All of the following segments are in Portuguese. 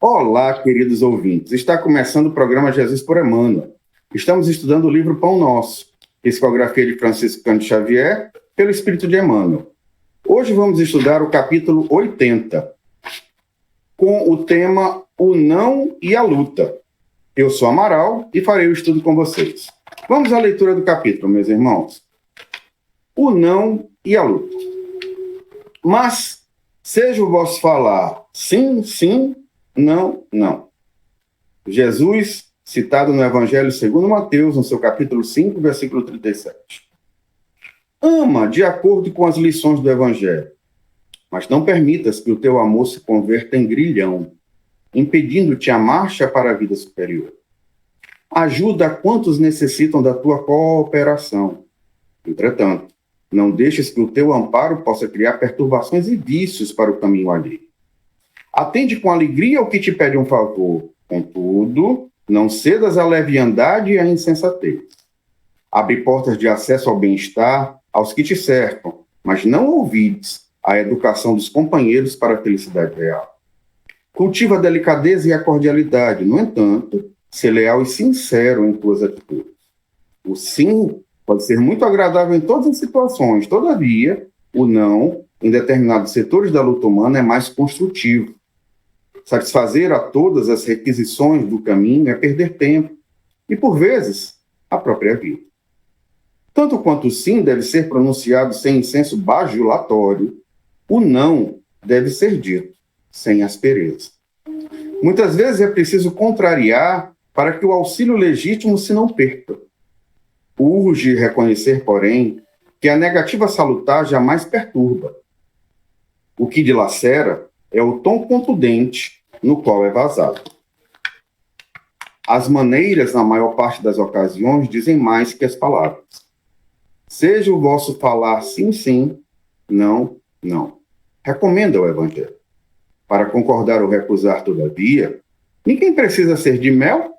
Olá, queridos ouvintes. Está começando o programa Jesus por Emmanuel. Estamos estudando o livro Pão Nosso, psicografia de Francisco Cândido Xavier, pelo Espírito de Emmanuel. Hoje vamos estudar o capítulo 80, com o tema O Não e a Luta. Eu sou Amaral e farei o estudo com vocês. Vamos à leitura do capítulo, meus irmãos. O não e a luta. Mas seja o vosso falar sim, sim, não, não. Jesus, citado no Evangelho segundo Mateus, no seu capítulo 5, versículo 37. Ama de acordo com as lições do Evangelho, mas não permitas que o teu amor se converta em grilhão, impedindo-te a marcha para a vida superior. Ajuda a quantos necessitam da tua cooperação. Entretanto, não deixes que o teu amparo possa criar perturbações e vícios para o caminho alheio. Atende com alegria ao que te pede um favor. Contudo, não cedas à leviandade e à insensatez. Abre portas de acesso ao bem-estar aos que te cercam, mas não ouvides a educação dos companheiros para a felicidade real. Cultiva a delicadeza e a cordialidade, no entanto, ser leal e sincero em tuas atitudes. O sim pode ser muito agradável em todas as situações, todavia, o não, em determinados setores da luta humana, é mais construtivo. Satisfazer a todas as requisições do caminho é perder tempo e, por vezes, a própria vida. Tanto quanto o sim deve ser pronunciado sem incenso bajulatório, o não deve ser dito sem aspereza. Muitas vezes é preciso contrariar para que o auxílio legítimo se não perca. Urge reconhecer, porém, que a negativa salutar jamais perturba. O que dilacera é o tom contundente no qual é vazado. As maneiras, na maior parte das ocasiões, dizem mais que as palavras. Seja o vosso falar sim, sim, não, não. Recomenda o Evangelho. Para concordar ou recusar, todavia, ninguém precisa ser de mel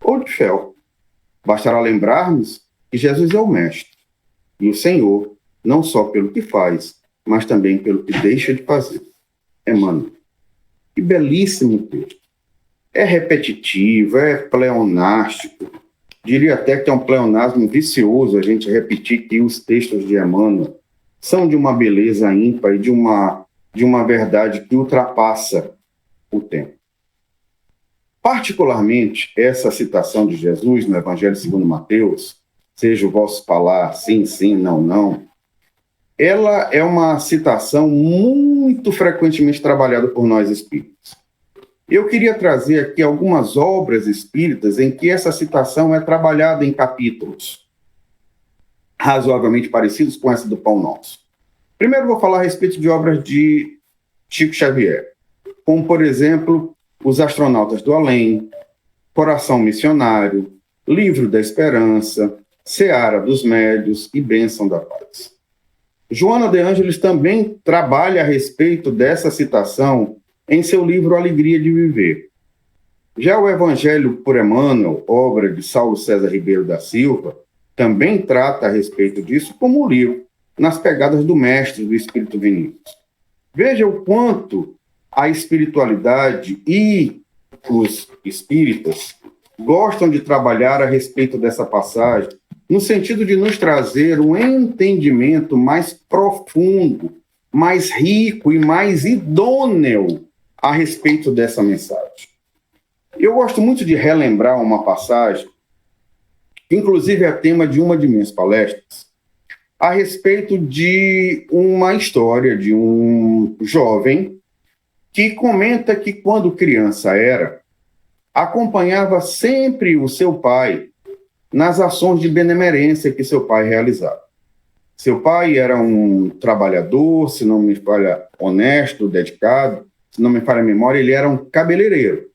ou de fel. Bastará lembrarmos que Jesus é o Mestre e o Senhor, não só pelo que faz, mas também pelo que deixa de fazer. Emmanuel. Que belíssimo texto. É repetitivo, é pleonástico. Diria até que é um pleonasmo vicioso a gente repetir que os textos de Emmanuel são de uma beleza ímpar e de uma verdade que ultrapassa o tempo. Particularmente, essa citação de Jesus no Evangelho segundo Mateus, seja o vosso falar sim, sim, não, não, ela é uma citação muito frequentemente trabalhada por nós espíritas. Eu queria trazer aqui algumas obras espíritas em que essa citação é trabalhada em capítulos razoavelmente parecidos com essa do Pão Nosso. Primeiro vou falar a respeito de obras de Chico Xavier, como, por exemplo, Os Astronautas do Além, Coração Missionário, Livro da Esperança, Seara dos Médios e Bênção da Paz. Joana de Ângeles também trabalha a respeito dessa citação em seu livro Alegria de Viver. Já o Evangelho por Emmanuel, obra de Saulo César Ribeiro da Silva, também trata a respeito disso como um livro, nas pegadas do mestre do Espírito Vinícius. Veja o quanto a espiritualidade e os espíritas gostam de trabalhar a respeito dessa passagem, no sentido de nos trazer um entendimento mais profundo, mais rico e mais idôneo a respeito dessa mensagem. Eu gosto muito de relembrar uma passagem, que inclusive é tema de uma de minhas palestras, a respeito de uma história de um jovem que comenta que, quando criança acompanhava sempre o seu pai nas ações de benemerência que seu pai realizava. Seu pai era um trabalhador, se não me falha, honesto, dedicado, se não me falha a memória, ele era um cabeleireiro.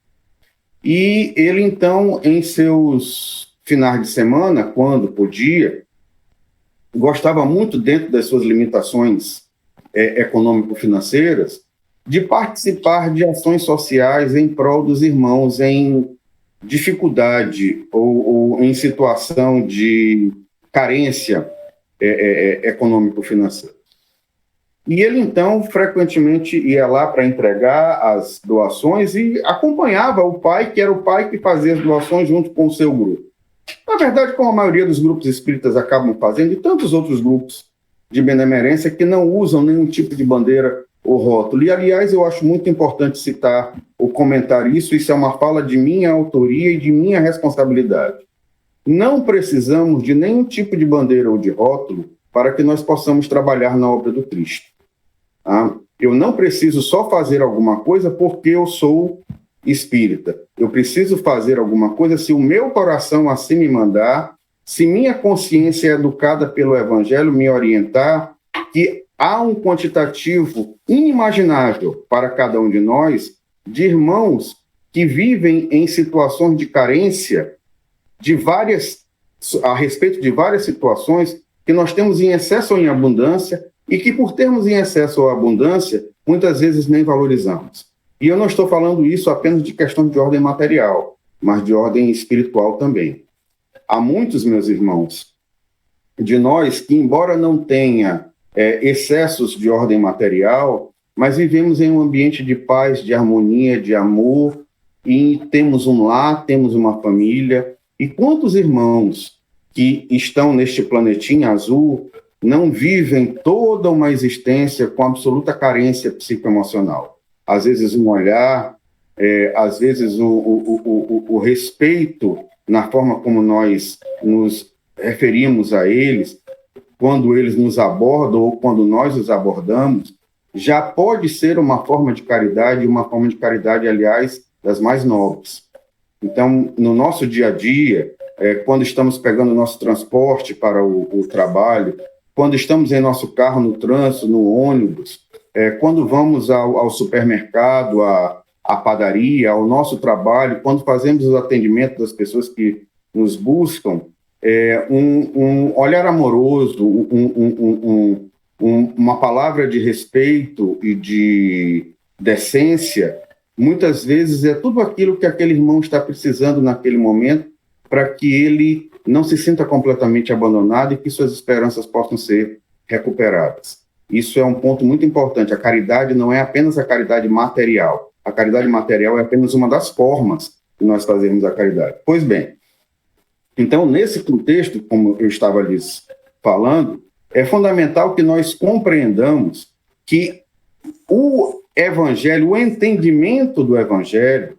E ele, então, em seus finais de semana, quando podia, gostava muito, dentro das suas limitações econômico-financeiras, de participar de ações sociais em prol dos irmãos em dificuldade ou em situação de carência econômico-financeira. E ele, então, frequentemente ia lá para entregar as doações e acompanhava o pai, que era o pai que fazia as doações junto com o seu grupo. Na verdade, como a maioria dos grupos espíritas acabam fazendo, e tantos outros grupos de benemerência que não usam nenhum tipo de bandeira ou rótulo. E, aliás, eu acho muito importante citar ou comentar isso é uma fala de minha autoria e de minha responsabilidade. Não precisamos de nenhum tipo de bandeira ou de rótulo para que nós possamos trabalhar na obra do Cristo. Tá? Eu não preciso só fazer alguma coisa porque eu sou espírita. Eu preciso fazer alguma coisa se o meu coração assim me mandar, se minha consciência é educada pelo Evangelho me orientar, que há um quantitativo inimaginável para cada um de nós de irmãos que vivem em situações de carência a respeito de várias situações que nós temos em excesso ou em abundância e que, por termos em excesso ou abundância, muitas vezes nem valorizamos. E eu não estou falando isso apenas de questão de ordem material, mas de ordem espiritual também. Há muitos, meus irmãos, de nós que, embora não tenha excessos de ordem material, mas vivemos em um ambiente de paz, de harmonia, de amor, e temos um lar, temos uma família. E quantos irmãos que estão neste planetinha azul não vivem toda uma existência com absoluta carência psicoemocional? Às vezes um olhar, às vezes o respeito na forma como nós nos referimos a eles, quando eles nos abordam ou quando nós os abordamos, já pode ser uma forma de caridade, aliás, das mais nobres. Então, no nosso dia a dia, quando estamos pegando o nosso transporte para o trabalho, quando estamos em nosso carro no trânsito, no ônibus, quando vamos ao supermercado, à padaria, ao nosso trabalho, quando fazemos o atendimento das pessoas que nos buscam, um olhar amoroso, uma palavra de respeito e de decência, muitas vezes é tudo aquilo que aquele irmão está precisando naquele momento para que ele não se sinta completamente abandonado e que suas esperanças possam ser recuperadas. Isso é um ponto muito importante. A caridade não é apenas a caridade material. A caridade material é apenas uma das formas que nós fazemos a caridade. Pois bem, então, nesse contexto, como eu estava lhes falando, é fundamental que nós compreendamos que o Evangelho, o entendimento do Evangelho,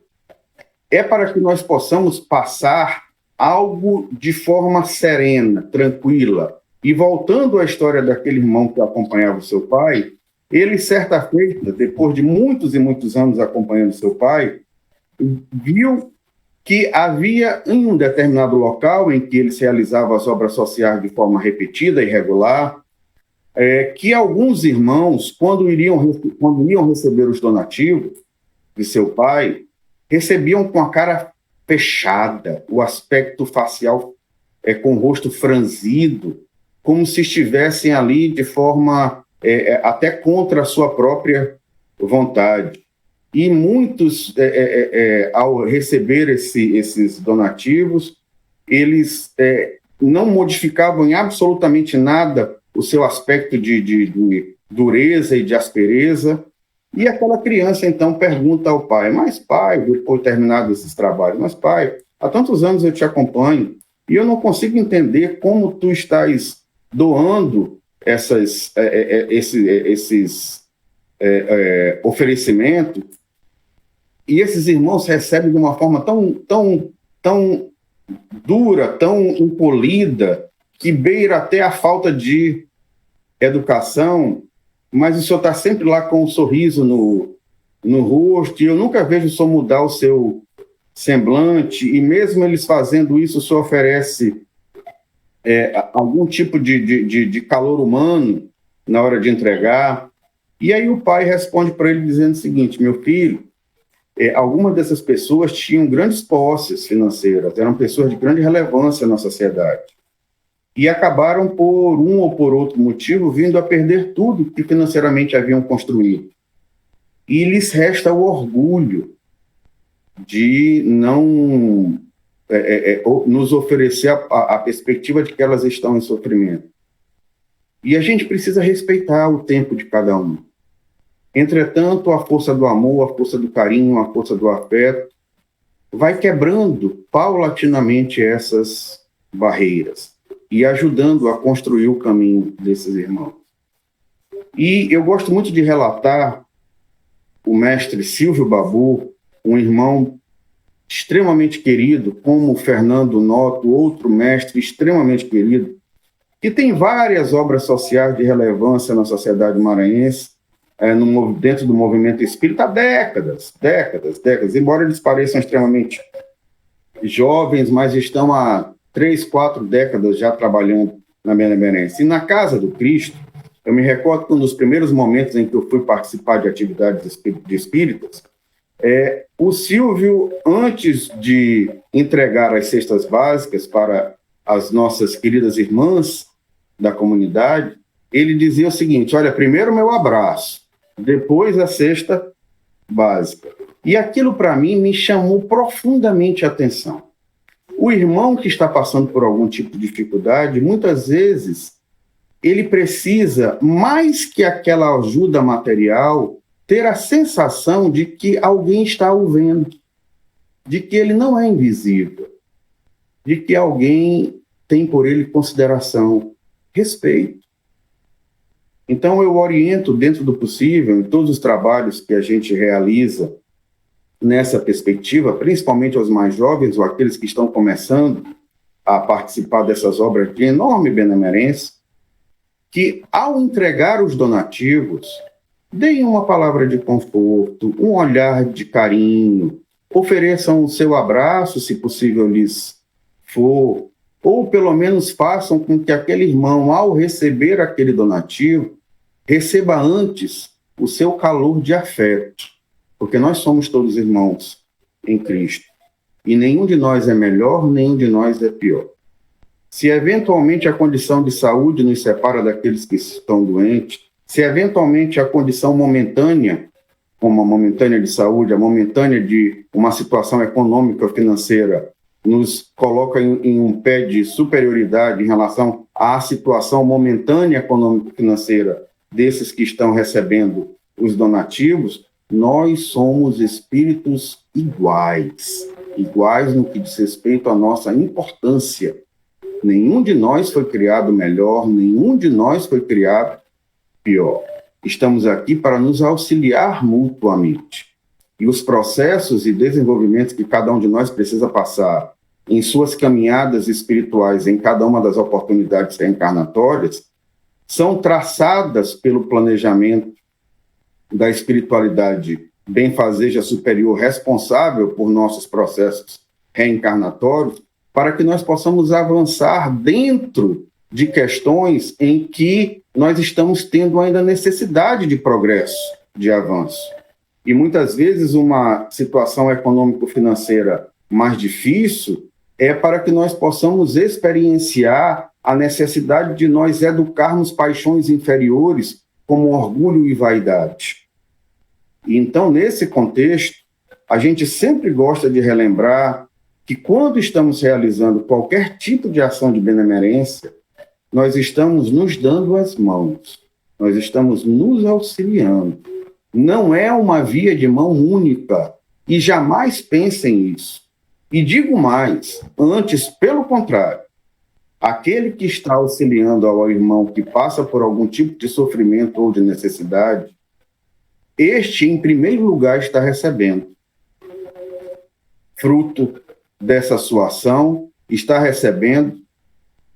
é para que nós possamos passar algo de forma serena, tranquila. E voltando à história daquele irmão que acompanhava o seu pai, ele, certa feita, depois de muitos e muitos anos acompanhando seu pai, viu que havia em um determinado local em que eles realizavam as obras sociais de forma repetida e regular, que alguns irmãos, quando iam receber os donativos de seu pai, recebiam com a cara fechada, o aspecto facial com o rosto franzido, como se estivessem ali de forma até contra a sua própria vontade. E muitos, ao receber esses donativos, eles não modificavam em absolutamente nada o seu aspecto de dureza e de aspereza. E aquela criança, então, pergunta ao pai: mas pai, depois de terminados esses trabalhos, mas pai, há tantos anos eu te acompanho e eu não consigo entender como tu estás doando esses oferecimentos, e esses irmãos recebem de uma forma tão dura, tão impolida, que beira até a falta de educação, mas o senhor está sempre lá com um sorriso no rosto, e eu nunca vejo o senhor mudar o seu semblante, e mesmo eles fazendo isso, o senhor oferece algum tipo de calor humano na hora de entregar. E aí o pai responde para ele dizendo o seguinte: meu filho, algumas dessas pessoas tinham grandes posses financeiras, eram pessoas de grande relevância na sociedade, e acabaram, por um ou por outro motivo, vindo a perder tudo que financeiramente haviam construído. E lhes resta o orgulho de não nos oferecer a perspectiva de que elas estão em sofrimento. E a gente precisa respeitar o tempo de cada um. Entretanto, a força do amor, a força do carinho, a força do afeto vai quebrando paulatinamente essas barreiras e ajudando a construir o caminho desses irmãos. E eu gosto muito de relatar o mestre Silvio Babu, um irmão extremamente querido, como o Fernando Noto, outro mestre extremamente querido, que tem várias obras sociais de relevância na sociedade maranhense, dentro do movimento espírita há décadas, embora eles pareçam extremamente jovens, mas estão há 3, 4 décadas já trabalhando na benemerência. E na Casa do Cristo, eu me recordo que um dos primeiros momentos em que eu fui participar de atividades de espíritas, o Silvio, antes de entregar as cestas básicas para as nossas queridas irmãs da comunidade, ele dizia o seguinte: olha, primeiro meu abraço, depois a cesta básica. E aquilo, para mim, me chamou profundamente a atenção. O irmão que está passando por algum tipo de dificuldade, muitas vezes, ele precisa, mais que aquela ajuda material, ter a sensação de que alguém está o vendo, de que ele não é invisível, de que alguém tem por ele consideração, respeito. Então, eu oriento, dentro do possível, em todos os trabalhos que a gente realiza nessa perspectiva, principalmente aos mais jovens ou aqueles que estão começando a participar dessas obras de enorme benemerência, que, ao entregar os donativos, deem uma palavra de conforto, um olhar de carinho, ofereçam o seu abraço, se possível lhes for, ou pelo menos façam com que aquele irmão, ao receber aquele donativo, receba antes o seu calor de afeto, porque nós somos todos irmãos em Cristo, e nenhum de nós é melhor, nenhum de nós é pior. Se eventualmente a condição de saúde nos separa daqueles que estão doentes, se eventualmente a condição momentânea, como a momentânea de saúde, a momentânea de uma situação econômica ou financeira, nos coloca em um pé de superioridade em relação à situação momentânea econômico-financeira desses que estão recebendo os donativos, nós somos espíritos iguais no que diz respeito à nossa importância. Nenhum de nós foi criado melhor, nenhum de nós foi criado pior. Estamos aqui para nos auxiliar mutuamente. E os processos e desenvolvimentos que cada um de nós precisa passar em suas caminhadas espirituais, em cada uma das oportunidades reencarnatórias, são traçadas pelo planejamento da espiritualidade benfazeja superior responsável por nossos processos reencarnatórios, para que nós possamos avançar dentro de questões em que nós estamos tendo ainda necessidade de progresso, de avanço. E muitas vezes uma situação econômico-financeira mais difícil é para que nós possamos experienciar a necessidade de nós educarmos paixões inferiores como orgulho e vaidade. E então, nesse contexto, a gente sempre gosta de relembrar que quando estamos realizando qualquer tipo de ação de benemerência, nós estamos nos dando as mãos, nós estamos nos auxiliando. Não é uma via de mão única, e jamais pensem isso. E digo mais, antes, pelo contrário, aquele que está auxiliando ao irmão que passa por algum tipo de sofrimento ou de necessidade, este, em primeiro lugar, está recebendo. Fruto dessa sua ação, está recebendo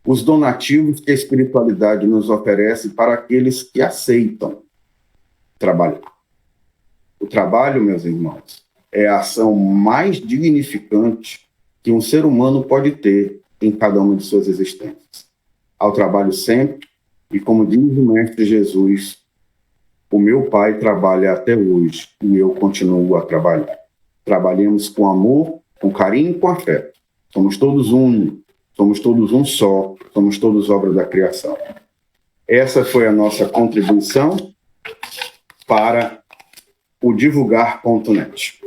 os donativos que a espiritualidade nos oferece para aqueles que aceitam trabalhar. O trabalho, meus irmãos, é a ação mais dignificante que um ser humano pode ter em cada uma de suas existências. Ao trabalho sempre, e como diz o Mestre Jesus, o meu Pai trabalha até hoje e eu continuo a trabalhar. Trabalhemos com amor, com carinho e com afeto. Somos todos um, somos todos um só, somos todos obra da criação. Essa foi a nossa contribuição para o divulgar.net.